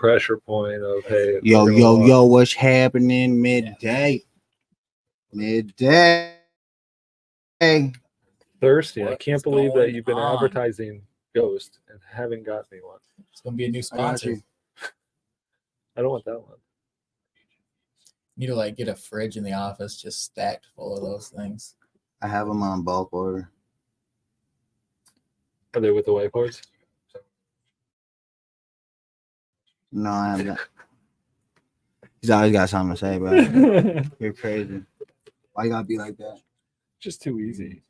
pressure point of, hey, yo, what's happening midday? Thirsty. I What can't is believe that going you've been on? advertising Ghost and haven't got me one. It's gonna be a new sponsor. you. I don't want that one. Need to like get a fridge in the office just stacked full of those things. I have them on bulk order. Are they with the whiteboards? No, I haven't. He's always got something to say, bro. You're crazy. Why you gotta be like that? Just too easy.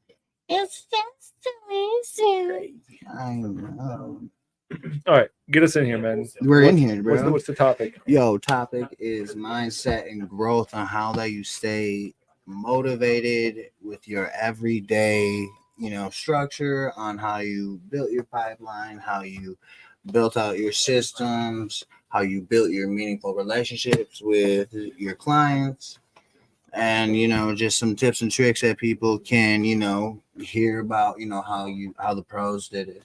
It's just too easy. I know. All right, get us in here, man. We're in here, What's bro. the topic? Yo, topic is mindset and growth on how that you stay motivated with your everyday, structure, on how you built your pipeline, how you built out your systems, how you built your meaningful relationships with your clients, and just some tips and tricks that people can hear about, how the pros did it.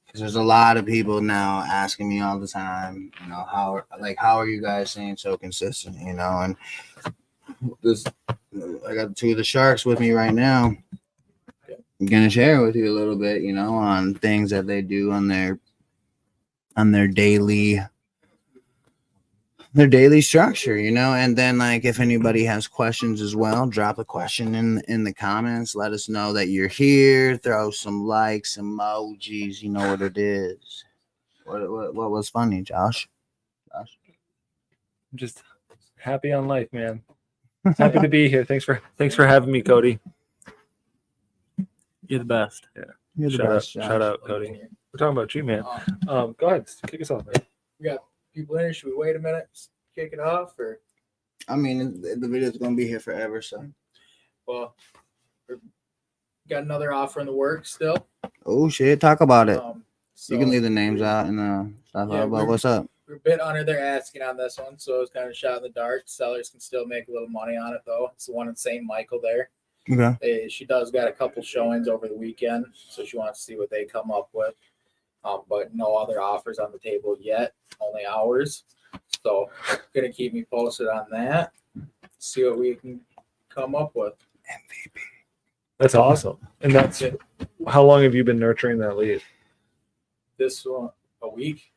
Because there's a lot of people now asking me all the time, how are you guys staying so consistent, and this, I got two of the sharks with me right now. I'm gonna share with you a little bit, on things that they do on their daily structure, and then like if anybody has questions as well, drop a question in the comments. Let us know that you're here. Throw some likes, emojis. You know what it is. What was funny, Josh? I'm just happy on life, man. Happy to be here. Thanks for having me, Cody. You're the best. Yeah. You're the Shout best, out, Josh. shout out, Cody. We're talking about you, man. Go ahead, kick us off, man. We got people in here. Should we wait a minute, kick it off, or? I mean, the video's gonna be here forever, so. Well, we got another offer in the works still. Oh shit! Talk about it. So You can leave the names out and stuff. Yeah, But what's up? we're a bit under their asking on this one, so it's kind of a shot in the dark. Sellers can still make a little money on it though. It's the one in St. Michael there. Okay. She does got a couple showings over the weekend, so she wants to see what they come up with. But no other offers on the table yet, only ours. So gonna keep me posted on that. See what we can come up with. MVP. That's awesome. And that's how long have you been nurturing that lead? This one a week.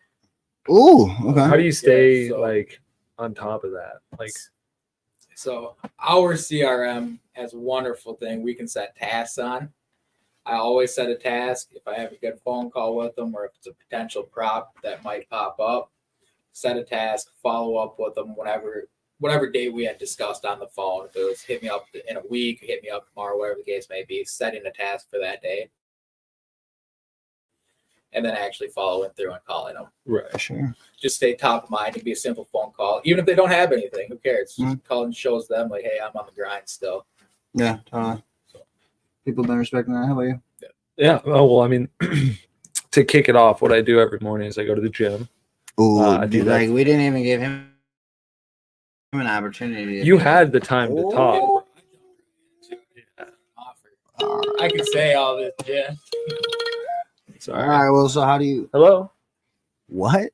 Ooh. Okay. How do you stay Yeah, so- like on top of that? Like, So our CRM has a wonderful thing we can set tasks on. I always set a task if I have a good phone call with them or if it's a potential prop that might pop up. Set a task, follow up with them whatever day we had discussed on the phone. If it was hit me up in a week, hit me up tomorrow, whatever the case may be, setting a task for that day. And then actually following through and calling them. right. Sure. Just stay top of mind. It can be a simple phone call. Even if they don't have anything, who cares? Just call and shows them like, hey, I'm on the grind still. Yeah. Totally. People been respecting that. How about you? Yeah. Oh, well, I mean, to kick it off, what I do every morning is I go to the gym. Ooh, I think like we didn't even give him an opportunity. You had the time to talk. I can say all this, yeah. Sorry. All right. Well, so how do you? Hello? What?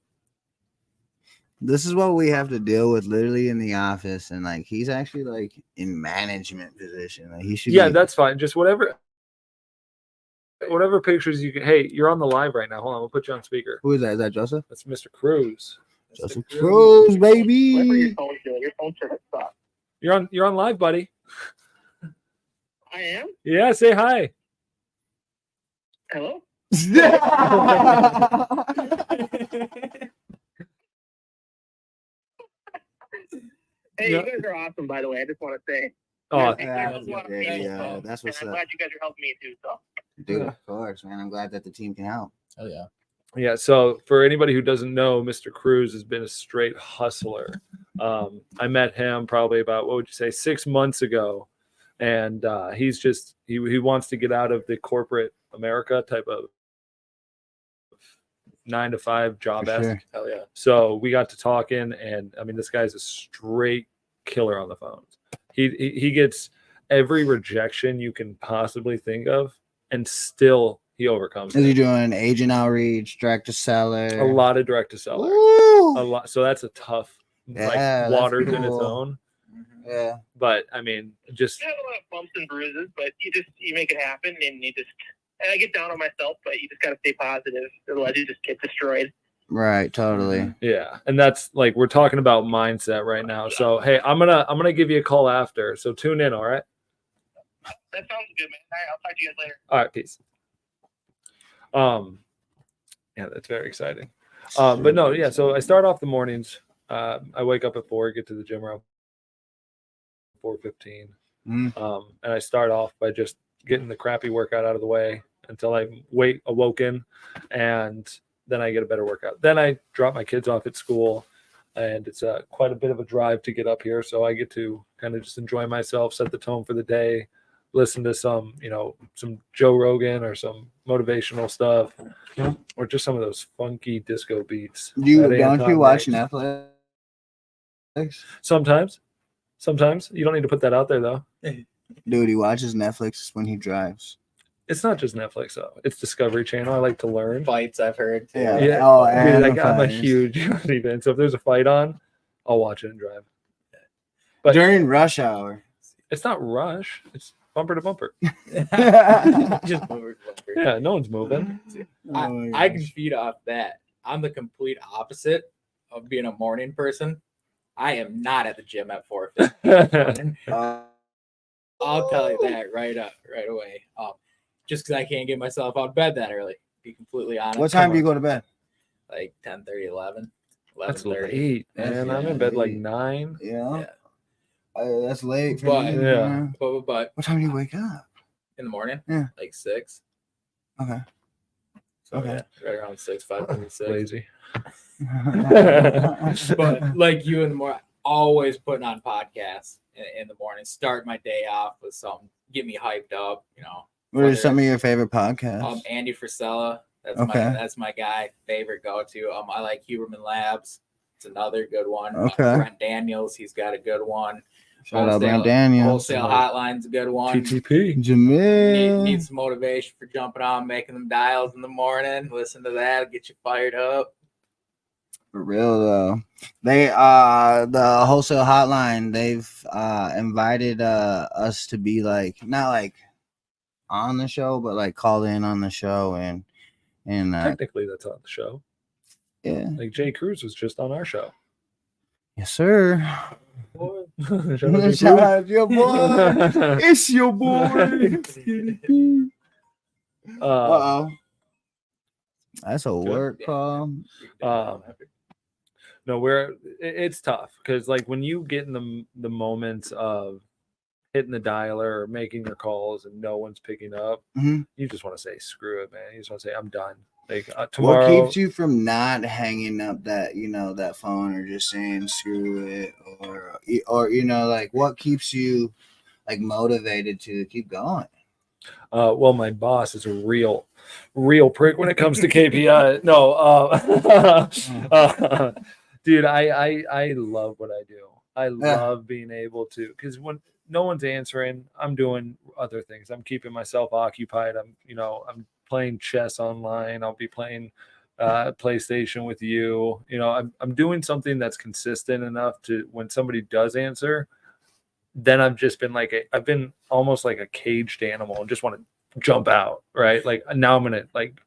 This is what we have to deal with literally in the office, and like he's actually like in management position. Like he should. Yeah, be, that's fine. Just whatever pictures you can. Hey, you're on the live right now. Hold on, we'll put you on speaker. Who is that? Is that Joseph? That's Mr. Cruz. Joseph Cruz, baby. Your phone doing? Your phone should have stopped. You're on live, buddy. I am? Yeah, say hi. Hello? Hey, Yeah. you guys are awesome, by the way. I just want to say. Oh, You guys do a lot of yeah, things, yeah, so- that's what's and I'm up. glad you guys are helping me too. So Dude, of course, man. I'm glad that the team can help. Oh yeah. yeah. So for anybody who doesn't know, Mr. Cruz has been a straight hustler. I met him probably about, what would you say, 6 months ago. And he's just, he wants to get out of the corporate America type of 9-to-5 job For esque. sure. Hell yeah. So we got to talking, and I mean, this guy's a straight killer on the phones. He gets every rejection you can possibly think of, and still he overcomes Is he it. doing agent outreach, direct to seller? A lot of direct to seller. Ooh. A lot. So that's a tough, Yeah, like that's waters in its cool. own. Yeah. But I mean, just You have a lot of bumps and bruises, but you make it happen, and and I get down on myself, but you just gotta stay positive, otherwise you just get destroyed. Right. Totally. yeah, and that's like we're talking about mindset right now. So hey, I'm gonna give you a call after. So tune in, all right? That sounds good, man. All right, I'll talk to you guys later. All right, peace. Yeah, that's very exciting. But no, yeah. So I start off the mornings. I wake up at 4, get to the gym around 4:15. Mhm. And I start off by just getting the crappy workout out of the way until I'm awoken, and then I get a better workout. Then I drop my kids off at school, and it's quite a bit of a drive to get up here. So I get to kind of just enjoy myself, set the tone for the day, listen to some Joe Rogan or some motivational stuff, or just some of those funky disco beats. that Don't Anton you watch makes. Netflix? Sometimes you don't need to put that out there though. Dude, he watches Netflix when he drives. It's not just Netflix though. It's Discovery Channel. I like to learn. Fights I've heard. Too. Yeah. Yeah. Oh, Dude, and like, I'm a fighters. huge UFC fan. So if there's a fight on, I'll watch it and drive. But During rush hour. it's not rush. It's bumper to bumper. Just bumper to bumper. Yeah, no one's moving. Oh my I can gosh. feed off that. I'm the complete opposite of being a morning person. I am not at the gym at 4:50. I'll tell you that right away. Just because I can't get myself out of bed that early. Be completely honest. What time do you go to bed? Like 10:30, 11. That's 11:30. late, That's man. I'm in bed like late. 9. Yeah. Yeah. That's late. For But- me, Yeah. man. But What time do you wake up? in the morning, Yeah. like 6. Okay. So Okay. yeah, right around 6, 5:36. Lazy. But like you in the morning, always putting on podcasts in the morning. Start my day off with something, get me hyped up. What are some of your favorite podcasts? Andy Frisella. Okay. That's my guy. Favorite go to. I like Huberman Labs. It's another good one. Okay. Brent Daniels. He's got a good one. Shout out Wholesale- Brent Daniels. Wholesale Hotline's a good one. TTP. Jamil. Need some motivation for jumping on, making them dials in the morning. Listen to that, get you fired up. For real though. They the wholesale hotline, they've invited us to be like not like on the show, but like call in on the show and Technically, that's on the show. yeah. Like Jay Cruz was just on our show. Yes, sir. Shout out Jay Shout Cruz. out your boy. It's your boy. Uh-oh. That's a work Yeah. call. No, it's tough because like when you get in the moments of hitting the dialer or making your calls and no one's picking up, Mhm. you just want to say screw it, man. You just want to say I'm done. Like tomorrow. What keeps you from not hanging up that phone or just saying screw it or like what keeps you like motivated to keep going? Well, my boss is a real prick when it comes to KPI. No, dude, I love what I do. I love being able to, because when no one's answering, I'm doing other things. I'm keeping myself occupied. I'm playing chess online. I'll be playing PlayStation with you. I'm doing something that's consistent enough to when somebody does answer, then I've just been I've been almost like a caged animal and just want to jump out, right? Like now I'm gonna like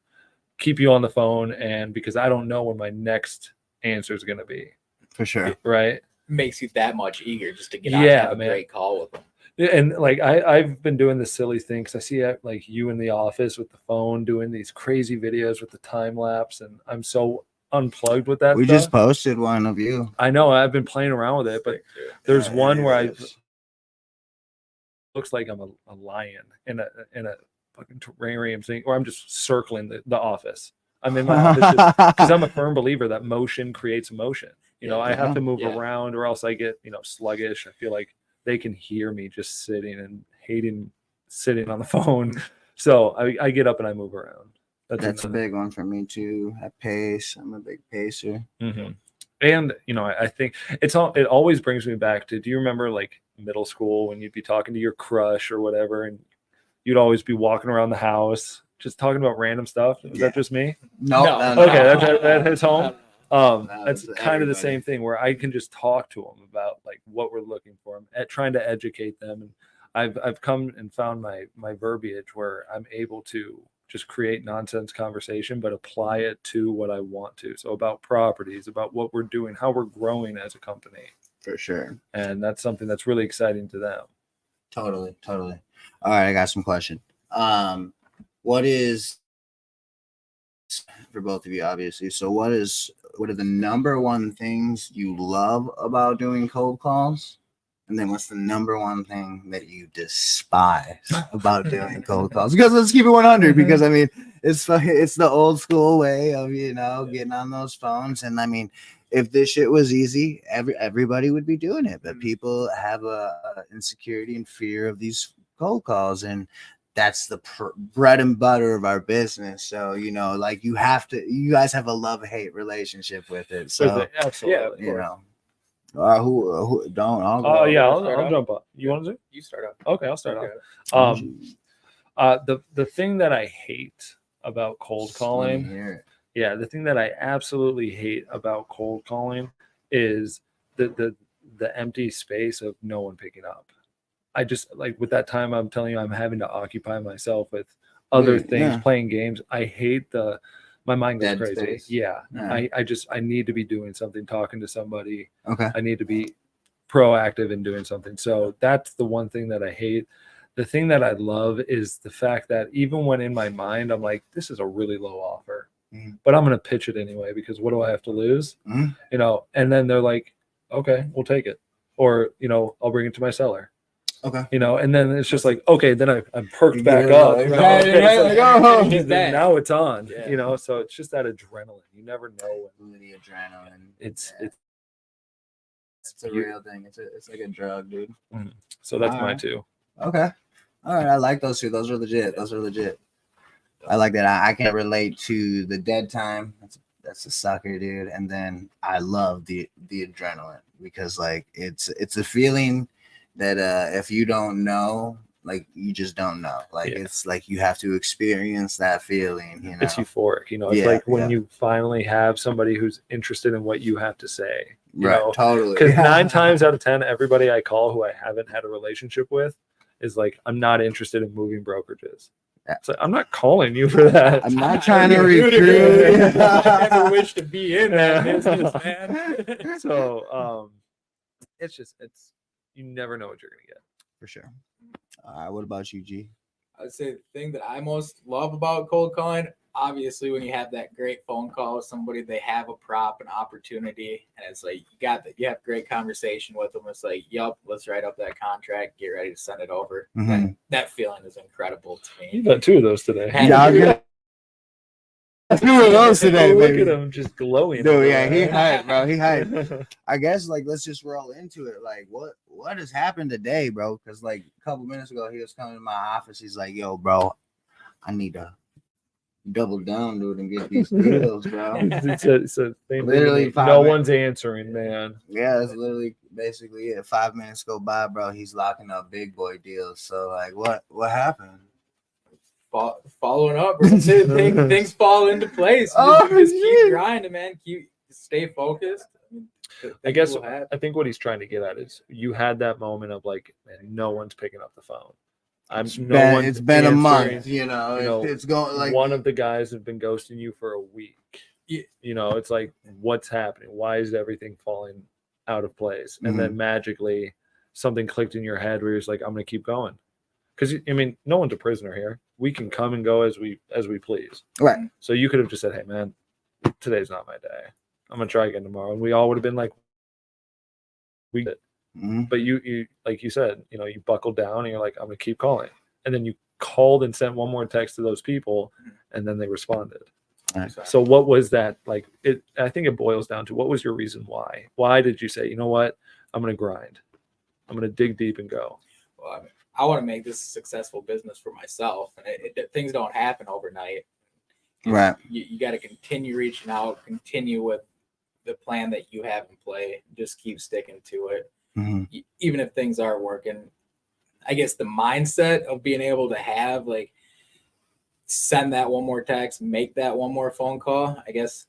keep you on the phone, and because I don't know when my next answer is gonna be, For sure. right? Makes you that much eager just to get on Yeah, and have a man. great call with them. And like I've been doing this silly thing because I see like you in the office with the phone doing these crazy videos with the time lapse, and I'm so unplugged with that. We stuff. just posted one of you. I know I've been playing around with it, but there's one where I Yes. looks like I'm a lion in a fucking terrarium thing, or I'm just circling the office. I'm in my office because I'm a firm believer that motion creates motion. I have to move Yeah. around or else I get sluggish. I feel like they can hear me just sitting and hating sitting on the phone. So I get up and I move around. That's a big one for me too. At pace, I'm a big pacer. Mhm. And I think it always brings me back to, do you remember like middle school when you'd be talking to your crush or whatever, and you'd always be walking around the house just talking about random stuff. Is Yeah. that just me? No, No. no, no. Okay, that hits home. No, That's it's kind of the everybody. same thing where I can just talk to them about like what we're looking for, at trying to educate them. And I've come and found my verbiage where I'm able to just create nonsense conversation, but apply it to what I want to. So about properties, about what we're doing, how we're growing as a company. For sure. And that's something that's really exciting to them. Totally. All right, I got some question. What is, for both of you, obviously, so what are the number one things you love about doing cold calls? And then what's the number one thing that you despise about doing cold calls? Because let's keep it 100, because I mean, it's the old school way of, getting on those phones. And I mean, if this shit was easy, everybody would be doing it. But people have a insecurity and fear of these cold calls, and that's the bread and butter of our business. So, like you guys have a love-hate relationship with it. So, Absolutely. who don't? I'll go. Oh yeah, Start I'll off. jump up. You want to do? You start off. Okay, I'll start Okay. off. The thing that I hate about cold Let me calling, hear it. yeah, the thing that I absolutely hate about cold calling is the empty space of no one picking up. I just like with that time I'm telling you I'm having to occupy myself with other Yeah, things, yeah. playing games. I hate my mind goes Dead crazy. space. Yeah. Yeah. I need to be doing something, talking to somebody. Okay. I need to be proactive in doing something. So that's the one thing that I hate. The thing that I love is the fact that even when in my mind I'm like, this is a really low offer, Mhm. but I'm going to pitch it anyway because what do I have to lose? Mhm. And then they're like, okay, we'll take it. Or, I'll bring it to my seller. Okay. And then it's just like, okay, then I'm perked You back get it, up. like, you know? right, Okay, right, so like, oh. He's back. now it's on, Yeah. so it's just that adrenaline. You never know when The adrenaline. it's It's a real thing. It's like a drug, dude. so that's All my right. two. Okay. All right. I like those two. Those are legit. I like that. I can relate to the dead time. That's a sucker, dude. And then I love the adrenaline because like it's a feeling that if you don't know, like you just don't know. Like Yeah. it's like you have to experience that feeling, It's euphoric, it's Yeah, like when yeah. you finally have somebody who's interested in what you have to say. Right. Totally. Because 9 times out of 10, everybody I call who I haven't had a relationship with is like, I'm not interested in moving brokerages. Yeah. So I'm not calling you for that. I'm not trying to Dude, recruit. I never wish to be in that business, man. So it's you never know what you're gonna get. For sure. What about you, G? I'd say the thing that I most love about cold calling, obviously, when you have that great phone call with somebody, they have a prop, an opportunity, and it's like you have great conversation with them. It's like, yup, let's write up that contract, get ready to send it over. Mhm. That feeling is incredible to me. You got 2 of those today. And- Yeah, I was gonna- 2 of those today, Look baby. at him just glowing. Dude, over yeah, he there. hyped, bro. He hyped. I guess like let's just roll into it. Like what has happened today, bro? Because like a couple minutes ago he was coming to my office. He's like, "Yo, bro, I need to double down, dude, and get these deals, bro." it's a thing. Literally No 5 minutes. one's answering, man. Yeah, that's literally basically it. 5 minutes go by, bro. He's locking up big boy deals. So like, what happened? Following up, bro. Things fall into place. Oh, Just keep shit. grinding, man. Stay focused. I guess Things will happen. I think what he's trying to get at is you had that moment of like, man, no one's picking up the phone. It's been a month, answering. you know. You know, It's going like One of the guys have been ghosting you for a week. Yeah. It's like, what's happening? Why is everything falling out of place? And then magically something clicked in your head where you're just like, I'm gonna keep going. Because I mean, no one's a prisoner here. We can come and go as we please. right. So you could have just said, hey man, today's not my day. I'm gonna try again tomorrow. And we all would have been like, we did. Mhm. But you like you said, you buckled down and you're like, I'm gonna keep calling. And then you called and sent one more text to those people, and then they responded. So what was that like? I think it boils down to what was your reason why? Why did you say, you know what? I'm gonna grind. I'm gonna dig deep and go. Well, I mean, I want to make this a successful business for myself, and things don't happen overnight. Right. You got to continue reaching out, continue with the plan that you have in play. Just keep sticking to it, even if things are working. I guess the mindset of being able to have like send that one more text, make that one more phone call. I guess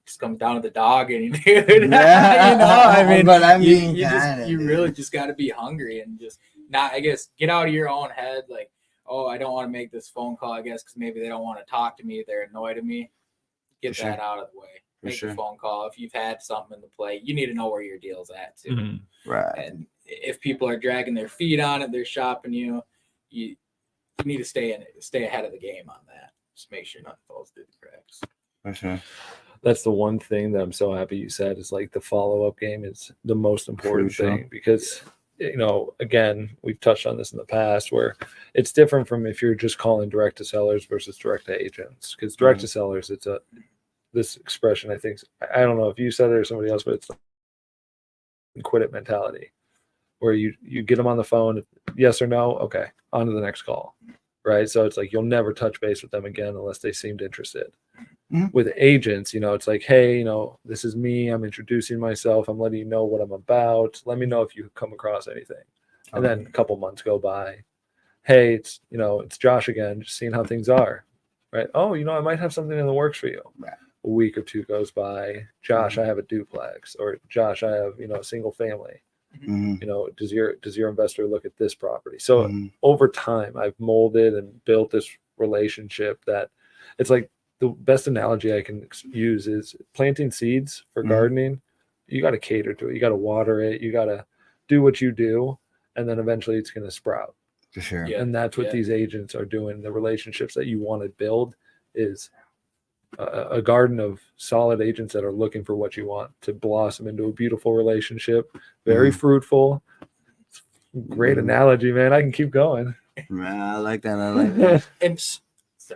just comes down to the dog and dude. Yeah. You know, I mean, But I'm you, being you just kinda, you dude. really just got to be hungry and just not. I guess get out of your own head. Like, oh, I don't want to make this phone call. I guess because maybe they don't want to talk to me. They're annoyed at me. Get For that sure. out of the way. For Make sure. the phone call. If you've had something in the play, you need to know where your deal's at too. Mhm. Right. And if people are dragging their feet on it, they're shopping you. You need to stay in it, stay ahead of the game on that. Just make sure nothing falls through the cracks. For sure. That's the one thing that I'm so happy you said is like the follow-up game is the most important Crucial. thing because again, we've touched on this in the past where it's different from if you're just calling direct to sellers versus direct to agents. Because direct to sellers, it's this expression, I think, I don't know if you said it or somebody else, but it's quit it mentality where you get them on the phone, yes or no, okay, on to the next call, right? So it's like you'll never touch base with them again unless they seemed interested. Mhm. With agents, it's like, hey, this is me, I'm introducing myself, I'm letting you know what I'm about, let me know if you come across anything. And then a couple months go by, hey, it's Josh again, just seeing how things are, right? Oh, I might have something in the works for you. Right. A week or two goes by, Josh, I have a duplex, or Josh, I have a single family. Mhm. Does your investor look at this property? So Mhm. over time, I've molded and built this relationship that it's like the best analogy I can use is planting seeds for Mhm. gardening. You got to cater to it. You got to water it. You got to do what you do, and then eventually it's going to sprout. For sure. Yeah. And that's what Yeah. these agents are doing. The relationships that you want to build is a garden of solid agents that are looking for what you want to blossom into a beautiful relationship, very fruitful. Great analogy, man. I can keep going. Man, I like that. I like that. And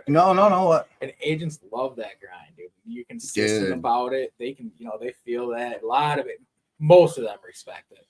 No. What? and agents love that grind, dude. You're consistent Dude. about it. They can, they feel that. A lot of it, most of them respect it.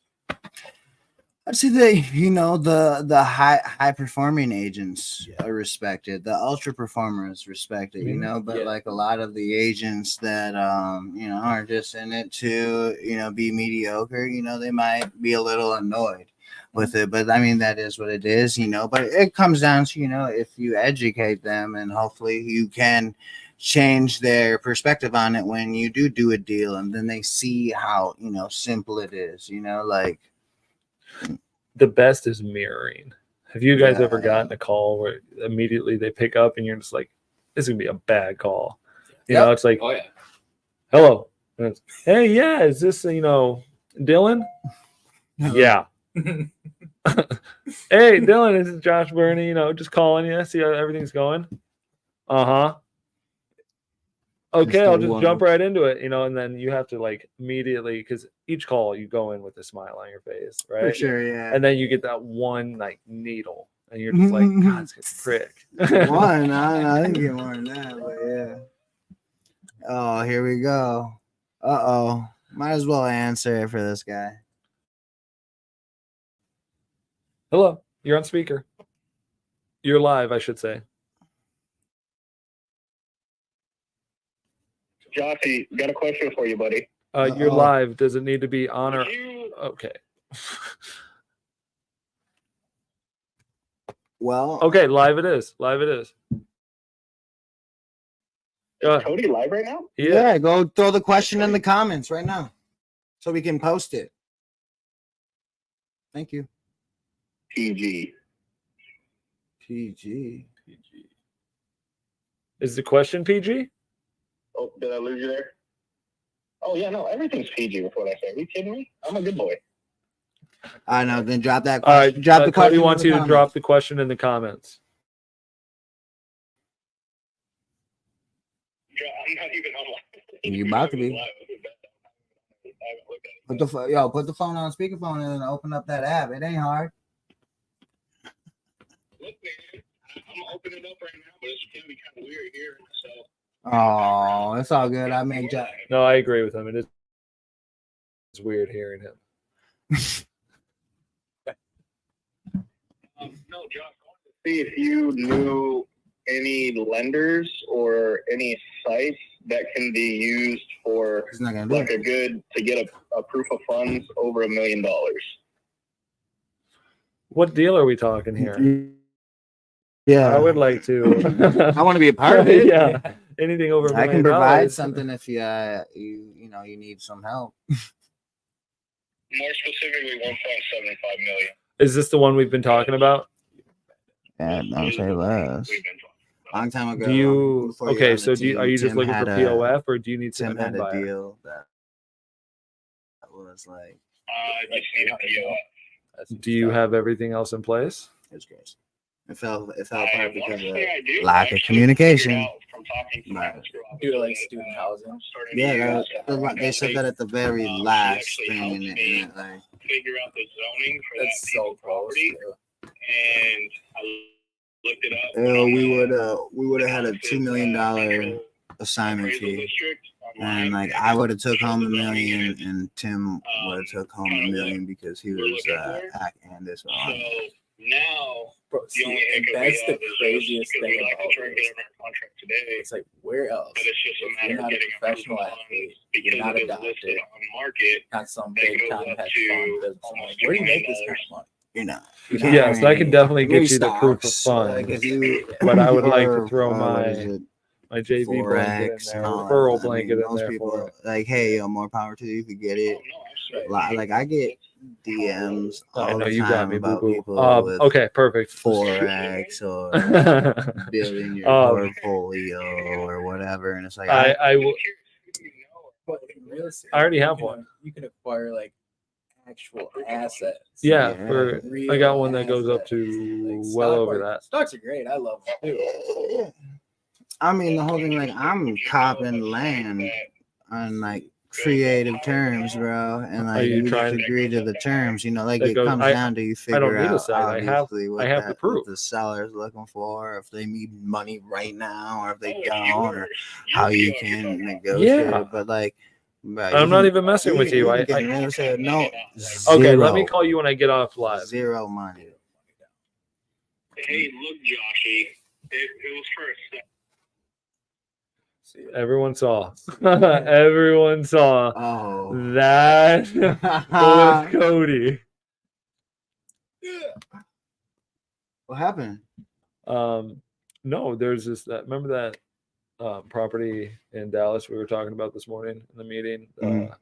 I'd say the high performing agents are respected. The ultra performers respect it, but Yeah. like a lot of the agents that are just in it to be mediocre, they might be a little annoyed with it. But I mean that is what it is, but it comes down to, if you educate them and hopefully you can change their perspective on it when you do a deal and then they see how simple it is, like The best is mirroring. Have you guys ever Yeah. gotten a call where immediately they pick up and you're just like, this is gonna be a bad call? Yep. It's like, Oh yeah. hello. And it's, hey, yeah, is this Dylan? Yeah. Hey, Dylan, this is Josh Burney, just calling you, see how everything's going. Uh-huh. Okay, I'll just jump right into it, and then you have to like immediately, because each call you go in with a smile on your face, right? For sure, yeah. And then you get that one like needle, and you're just like, God, it's a prick. One, I didn't get more than that, but yeah. Oh, here we go. Uh-oh. Might as well answer it for this guy. Hello, you're on speaker. You're live, I should say. Joshy, got a question for you, buddy. You're Uh-oh. live. Does it need to be on or Would you okay? Well, Okay, live it is. Live it is. is Cody live right now? yeah, go throw the question in the comments right now so we can post it. Thank you. PG. PG. Is the question PG? Oh, did I lose you there? Oh yeah, no, everything's PG with what I say. Are you kidding me? I'm a good boy. I know. Then drop that All question. right. Drop the question. Cody in wants the you to comments. drop the question in the comments. I'm not even online. You about to be. Put the phone on speakerphone and then open up that app. It ain't hard. Look, man, I'm opening up right now, but it's gonna be kind of weird here. So Oh, it's all good. I made Josh. No, I agree with him. It's weird hearing him. no, Josh, I wanted to see if you knew any lenders or any sites that can be used for He's not gonna do like it. to get a proof of funds over $1 million. What deal are we talking here? Yeah, I would like to. I want to be a part of it. Yeah, anything over. $1 I can million. provide something if you need some help. More specifically, 1.75 million. Is this the one we've been talking about? Yeah, don't say less. We've been talking about. Long time ago. Do you? before you Okay, got so on the are team, you just Tim looking for had a- POF, or do you need some Tim had a buyer? deal that was like Just need a POF. Do you have everything else in place? it was crazy. It fell apart I because wanna of say I do. lack I of actually communication. figured out from talking to my Right. escrow officer Due to, like, that, student housing. starting to Yeah, use they said that at the very She last actually thing, helped and me. it like figure out the zoning for That's that so piece of close. property, Too. and I looked it up. we would have had a $2 million assignment fee, and like I would have took home $1 million, and Tim would have took home $1 million because he was hack and this So one. now Bro, the see, only and hiccup that's we the have is craziest because thing we'd like about to try and this. get our contract today, It's like, where else? but it's just a If matter you're of not a getting a professional proof of athlete, funds because you're not it a is listed doctor, on market. not some that big goes time up hedge to fund business. I'm like, where do you make this kind of money? You know. Yes, I can definitely get you the proof of Like funds, if you, but I would like to or, throw what is it? my JV blanket in Forex there, and all referral that. I mean, blanket in most there people for it. like, hey, more power to you. You could get it. Oh, no, absolutely. Like I get DMs I all know the you got time me, boo about boo. people with Okay, perfect. Forex or building your portfolio or whatever, and it's like I will. But in real estate, I already you have can- one. You can acquire like actual assets. Yeah, Yeah. for I Real got one that goes up assets. to Like, well stock over market- that. Stocks are great. I love them too. I mean, the whole thing, like I'm copping land on like creative terms, bro, and Are like you you trying- just agree to the terms, like That it goes- comes I- down to you I don't figure need a out site. I have obviously what the what proof. the seller's looking for, if they need money right now or if they don't, or how you can negotiate. Yeah. But like, bro, I'm not even messing with you. can really say no. Okay, let me Zero. call you when I get off live. Zero money. Hey, look, Joshy, it was for a second. See, Everyone saw. Everyone saw Oh. that with Cody. What happened? No, there's this. Remember that property in Dallas we were talking about this morning in the meeting? Mhm.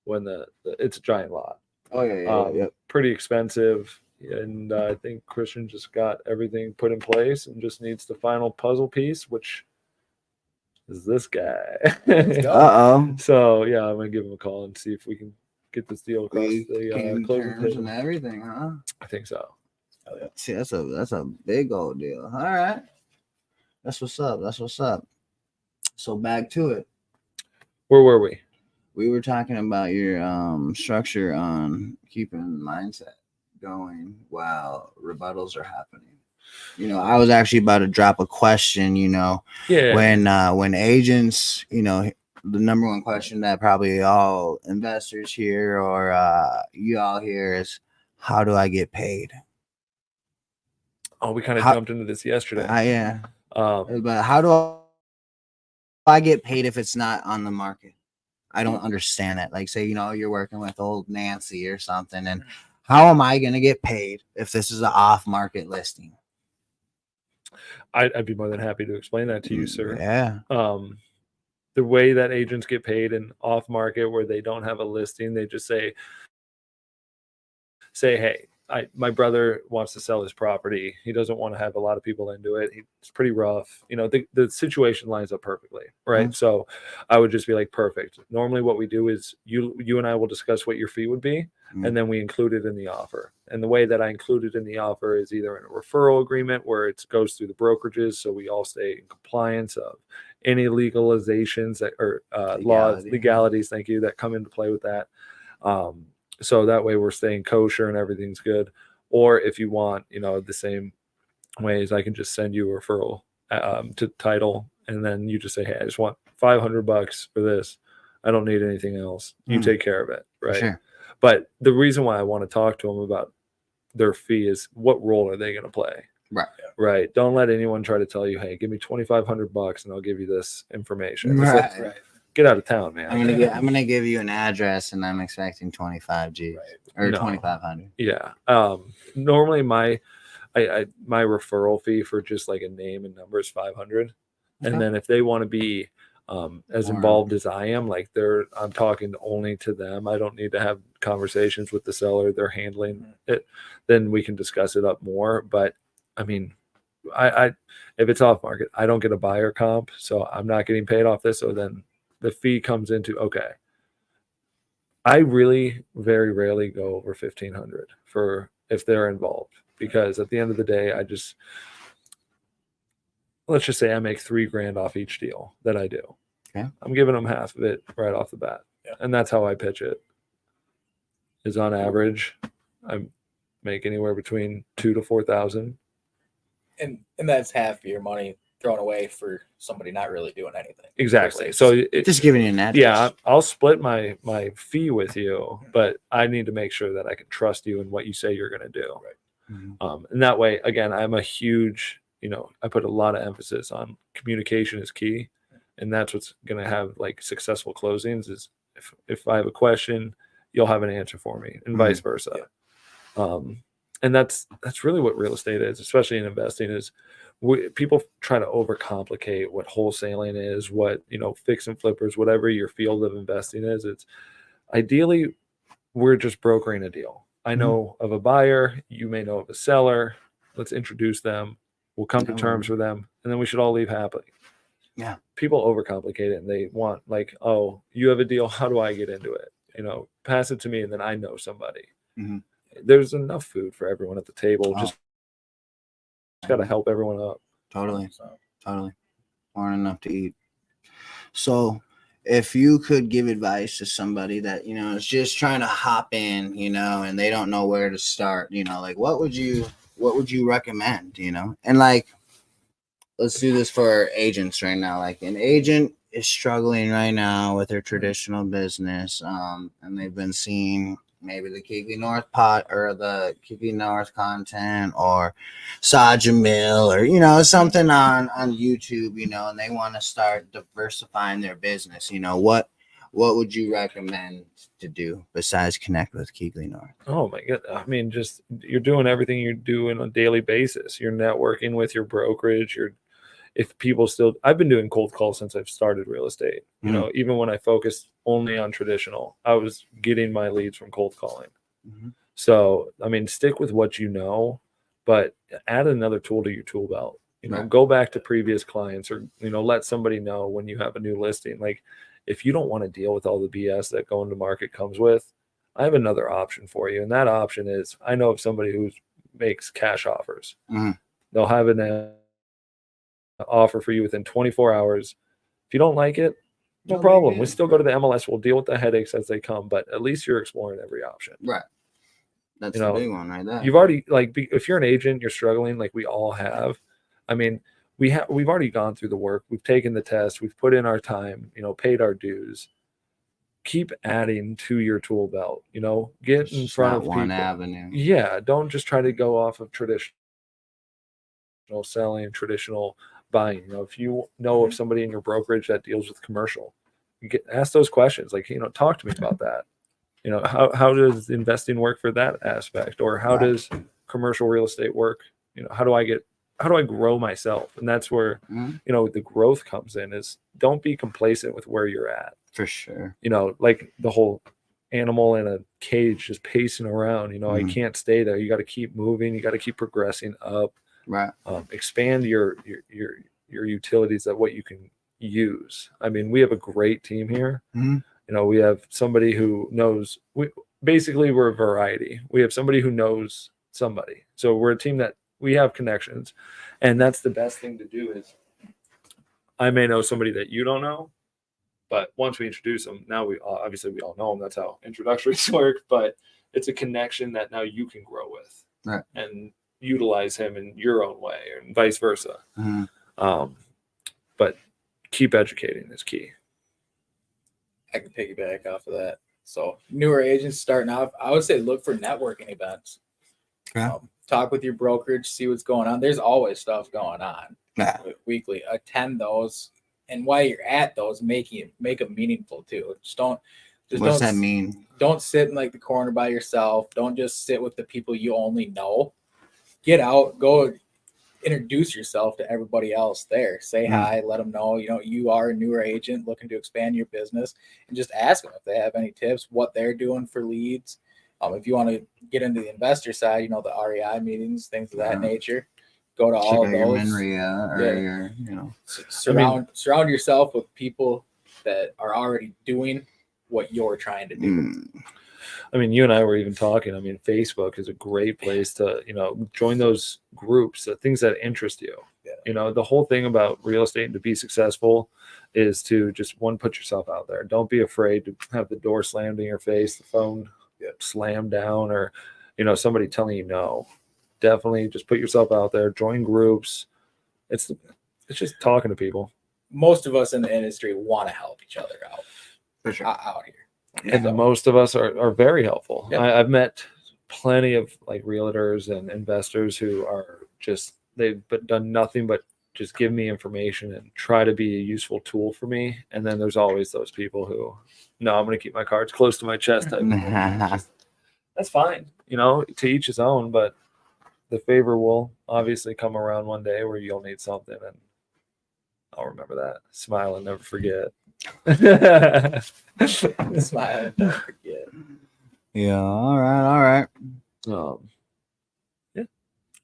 When it's a giant lot. Oh yeah. Pretty expensive, and I think Christian just got everything put in place and just needs the final puzzle piece, which is this guy. Uh-oh. So yeah, I'm gonna give him a call and see if we can get this deal across We the came closing terms table. and everything, huh? I think so. See, that's a big old deal. All right. That's what's up. That's what's up. So back to it. Where were we? We were talking about your structure on keeping mindset going while rebuttals are happening. I was actually about to drop a question, Yeah. when agents, the number one question that probably all investors hear or you all hear is, how do I get paid? Oh, we kind of How- jumped into this yesterday. Yeah. Um, But how do I get paid if it's not on the market? I don't understand it. Like, say, you're working with old Nancy or something, and how am I going to get paid if this is an off-market listing? I'd be more than happy to explain that to you, sir. Yeah. The way that agents get paid in off market where they don't have a listing, they just say, hey, my brother wants to sell his property. He doesn't want to have a lot of people into it. It's pretty rough. The situation lines up perfectly, right? Mm-hmm. So I would just be like, perfect. Normally what we do is you and I will discuss what your fee would be, Mm-hmm. and then we include it in the offer. And the way that I include it in the offer is either in a referral agreement where it goes through the brokerages, so we all stay in compliance of any legalizations that or legalities, thank you, that come into play with that. So that way we're staying kosher and everything's good. Or if you want, the same ways, I can just send you a referral to title, and then you just say, hey, I just want $500 for this. I don't need anything else. You take care of it, right? Sure. But the reason why I want to talk to them about their fee is what role are they going to play? Right. Right. Don't let anyone try to tell you, hey, give me $2,500 and I'll give you this information. It's Right. like, right. get out of town, man. I'm gonna give you an address, and I'm expecting 25 G or No. 2,500. Yeah. Normally my my referral fee for just like a name and number is 500. And Okay. then if they want to be as More. involved as I am, like I'm talking only to them. I don't need to have conversations with the seller. They're handling it. Then we can discuss it up more. But I mean, I if it's off market, I don't get a buyer comp, so I'm not getting paid off this. So then the fee comes into, okay, I really very rarely go over 1,500 for if they're involved, because at the end of the day, let's just say I make $3,000 off each deal that I do. Okay. I'm giving them half of it right off the bat. Yeah. And that's how I pitch it. Is on average, I make anywhere between 2,000 to 4,000. And that's half of your money thrown away for somebody not really doing anything. Exactly. Versus- So Just giving you an address. yeah, I'll split my fee with you, but I need to make sure that I can trust you in what you say you're going to do. Right. Mhm. And that way, again, I'm a huge, I put a lot of emphasis on communication is key, and that's what's going to have like successful closings. Is if I have a question, you'll have an answer for me, and vice versa. And that's really what real estate is, especially in investing. Is people try to overcomplicate what wholesaling is, what fix and flippers, whatever your field of investing is. It's ideally we're just brokering a deal. I know of a buyer, you may know of a seller. Let's introduce them. We'll come to terms with them, and then we should all leave happily. Yeah. People overcomplicate it, and they want like, oh, you have a deal. How do I get into it? Pass it to me, and then I know somebody. Mhm. There's enough food for everyone at the table. Oh. Just got to help everyone up. Totally. So, Totally. More than enough to eat. So if you could give advice to somebody that, is just trying to hop in, and they don't know where to start, like what would you recommend, And like, let's do this for agents right now. Like an agent is struggling right now with their traditional business. And they've been seeing maybe the Keekley North pot or the Keekley North content or Saja Mill or, something on YouTube, and they want to start diversifying their business. What would you recommend to do besides connect with Keekley North? Oh my god! I mean, just you're doing everything you do on a daily basis. You're networking with your brokerage. I've been doing cold calls since I've started real estate. Even when I focused only on traditional, I was getting my leads from cold calling. Mm-hmm. So, I mean, stick with what you know, but add another tool to your tool belt. Right. Go back to previous clients or, let somebody know when you have a new listing. Like if you don't want to deal with all the BS that going to market comes with, I have another option for you. And that option is I know of somebody who makes cash offers. Mhm. They'll have an offer for you within 24 hours. If you don't like it, no problem. We still go to the MLS. We'll deal with the headaches as they come, but at least you're exploring every option. Right. That's the big one right there. You've already if you're an agent, you're struggling like we all have. I mean, we've already gone through the work. We've taken the test. We've put in our time, paid our dues. Keep adding to your tool belt, get in It's front not of one people. avenue. Yeah. Don't just try to go off of traditional selling, traditional buying. If you know of somebody in your brokerage that deals with commercial, ask those questions. Like, talk to me about that. How does investing work for that aspect, or how does commercial real estate work? How do I grow myself? And that's where, the growth comes in. Is don't be complacent with where you're at. For sure. Like the whole animal in a cage just pacing around. I can't stay there. You got to keep moving. You got to keep progressing up. Right. Expand your utilities at what you can use. I mean, we have a great team here. Mm-hmm. We have somebody who knows. We're a variety. We have somebody who knows somebody. So we're a team that we have connections, and that's the best thing to do. Is I may know somebody that you don't know, but once we introduce them, now we all know them. That's how introductories work. But it's a connection that now you can grow with, right, and utilize him in your own way, and vice versa. Mm-hmm. But keep educating is key. I can piggyback off of that. So newer agents starting off, I would say look for networking events. Okay. Talk with your brokerage, see what's going on. There's always stuff going on. Yeah. Weekly. Attend those, and while you're at those, make them meaningful too. What's that mean? Don't sit in like the corner by yourself. Don't just sit with the people you only know. get out, go introduce yourself to everybody else there. Say hi, let them know, you are a newer agent looking to expand your business, and just ask them if they have any tips, what they're doing for leads. If you want to get into the investor side, the REI meetings, things of that nature, go to all of Check out your those. Minria or Yeah. your, Surround yourself with people that are already doing what you're trying to do. I mean, you and I were even talking. I mean, Facebook is a great place to, join those groups, things that interest you. Yeah. The whole thing about real estate and to be successful is to just put yourself out there. Don't be afraid to have the door slammed in your face, the phone slammed down, or, somebody telling you no. Definitely just put yourself out there, join groups. It's just talking to people. Most of us in the industry want to help each other out. For sure. Out here. And most of us are very helpful. Yeah. I've met plenty of realtors and investors who are just, they've done nothing but just give me information and try to be a useful tool for me. And then there's always those people who, no, I'm going to keep my cards close to my chest. That's fine. To each his own, but the favor will obviously come around one day where you'll need something, and I'll remember that. Smile and never forget. Smile and don't forget. Yeah. All right. Yeah.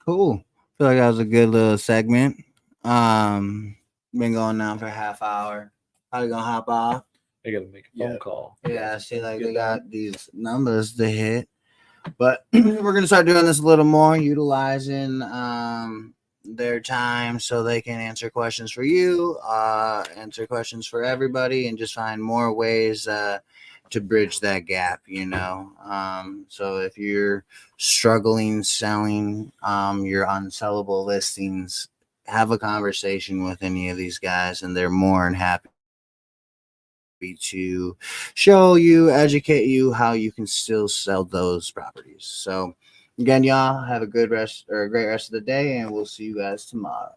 Cool. Feel like that was a good little segment. Been going now for a half hour. Probably gonna hop off. I got to make a phone call. Yeah, I see like they got these numbers to hit. But we're gonna start doing this a little more, utilizing their time so they can answer questions for you, answer questions for everybody, and just find more ways to bridge that gap, So if you're struggling selling your unsellable listings, have a conversation with any of these guys, and they're more than happy to show you, educate you how you can still sell those properties. So again, y'all have a great rest of the day, and we'll see you guys tomorrow.